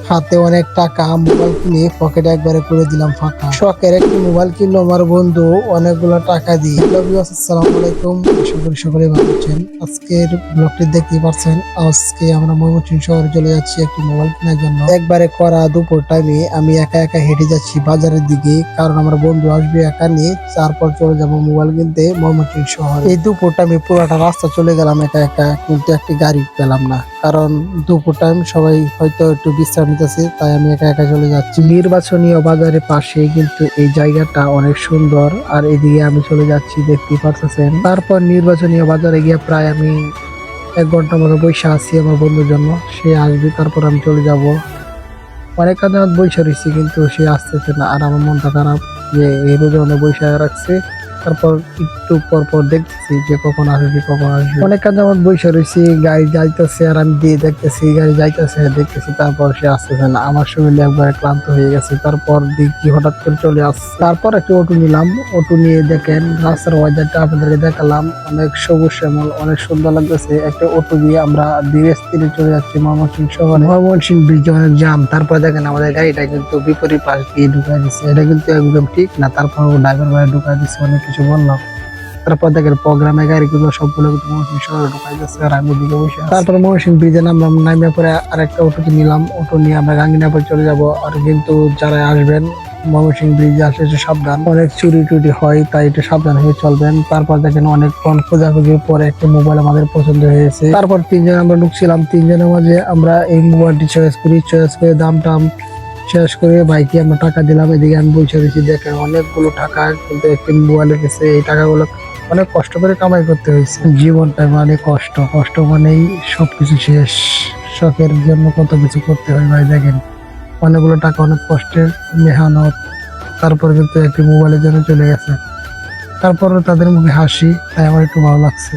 হাতে অনেক টাকা, মোবাইল কিনে পকেটে একবারে করে দিলাম ফাঁকা। শখের একটি মোবাইল কিনলো আমার বন্ধু অনেকগুলো টাকা দিয়ে। আসসালামু আলাইকুম, আশা করি সকলে ভালো আছেন। আজকের ব্লগটি দেখতেই পাচ্ছেন, আজকে আমরা ময়মনসিংহ শহরে চলে যাচ্ছি একটি মোবাইল কেনার জন্য। একবারে করা দুপুর টাইমে আমি একা একা হেঁটে যাচ্ছি বাজারের দিকে, কারণ আমার বন্ধু আসবে একা নিয়ে। তারপর চলে যাবো মোবাইল কিনতে ময়মনসিংহ শহরে। এই দুপুর টাইমে পুরোটা রাস্তা চলে গেলাম একা একা, কিন্তু একটি গাড়ি পেলাম না, কারণ দুপুর টাইম সবাই হয়তো একটু বিশ্রাম নিতেছে, তাই আমি একা একা চলে যাচ্ছি। নির্বাচনীয় বাজারের পাশে কিন্তু এই জায়গাটা অনেক সুন্দর, আর এদিকে আমি চলে যাচ্ছি দেখতে পারতেছেন। তারপর নির্বাচনীয় বাজারে গিয়ে প্রায় আমি 1 ঘন্টা মতো বসে আছি আমার বন্ধুর জন্য। সে আসবে, তারপর আমি চলে যাব। অনেক কাজ আমার বসে রয়েছি, কিন্তু সে আসতেছে না, আর আমার মনটা খারাপ যে এই রোদে অনেক বসে রাখছে। তারপর একটু পর পর দেখতেছি যে কখন আসবে কখন আসবে। অনেক কাজ আমার বসে রয়েছি, গাড়ি যাইতেছে আর আমি দিয়ে দেখতেছি গাড়ি যাইতেছে, দেখতেছি, তারপর সে আসতেছে না। আমার শরীর একবারে ক্লান্ত হয়ে গেছে। তারপর দেখি হঠাৎ করে চলে আসছে। তারপর একটি অটো নিলাম। অটো নিয়ে দেখেন রাস্তার ওয়েদারটা আপনাদেরকে দেখালাম, অনেক সবুজ শ্যামল, অনেক সুন্দর লাগতেছে। একটা অটো দিয়ে আমরা ধীরে স্থিরে চলে যাচ্ছি ময়মনসিংহ শহরে। ময়মনসিংহ ব্রিজে অনেক জ্যাম। তারপর দেখেন আমাদের গাড়িটা কিন্তু বিপরীত পাশ দিয়ে ঢুকাই দিচ্ছে, এটা কিন্তু একদম ঠিক না। তারপর ড্রাইভার ভাই ঢুকাই দিচ্ছে, অনেক কিছু বললাম। তারপর দেখেন প্রোগ্রামে গাড়িগুলো সবগুলো কিন্তু ময়মনসিংহ শহরে ঢুকাই দিচ্ছে, আর আমি দিকে বসে আছি। তারপর ময়মনসিংহ ব্রিজে নামলাম, নামিয়ে পরে আরেকটা অটোতে নিলাম। অটো নিয়ে আমরা গাঙ্গিনাপুর চলে যাব। আর কিন্তু যারা আসবেন ময়মনসিংহ ব্রিজে আসলে একটু সাবধান, অনেক চুরি টুরি হয়, তাই একটু সাবধান হয়ে চলবেন। তারপর দেখেন অনেকক্ষণ খোঁজাখুঁজির পরে একটা মোবাইল আমাদের পছন্দ হয়েছে। তারপর 3 জন আমরা ঢুকছিলাম, 3 জনের মাঝে আমরা এই মোবাইলটি চয়েস করে দাম টাম শেষ করে বাইকে আমরা টাকা দিলাম। এদিকে আমি বসে রয়েছি, দেখেন অনেকগুলো টাকা কিন্তু একটি মোবাইলে গেছে। এই টাকাগুলো অনেক কষ্ট করে কামাই করতে হয়েছে। জীবনটা মানে কষ্ট, কষ্ট মানেই সবকিছু শেষ। শখের জন্য কত কিছু করতে হয় ভাই, দেখেন অনেকগুলো টাকা, অনেক কষ্টের মেহনত, তারপর কিন্তু একটি মোবাইলের জন্য চলে গেছে। তারপর তাদের মুখে হাসি, তাই আমার একটু ভালো লাগছে।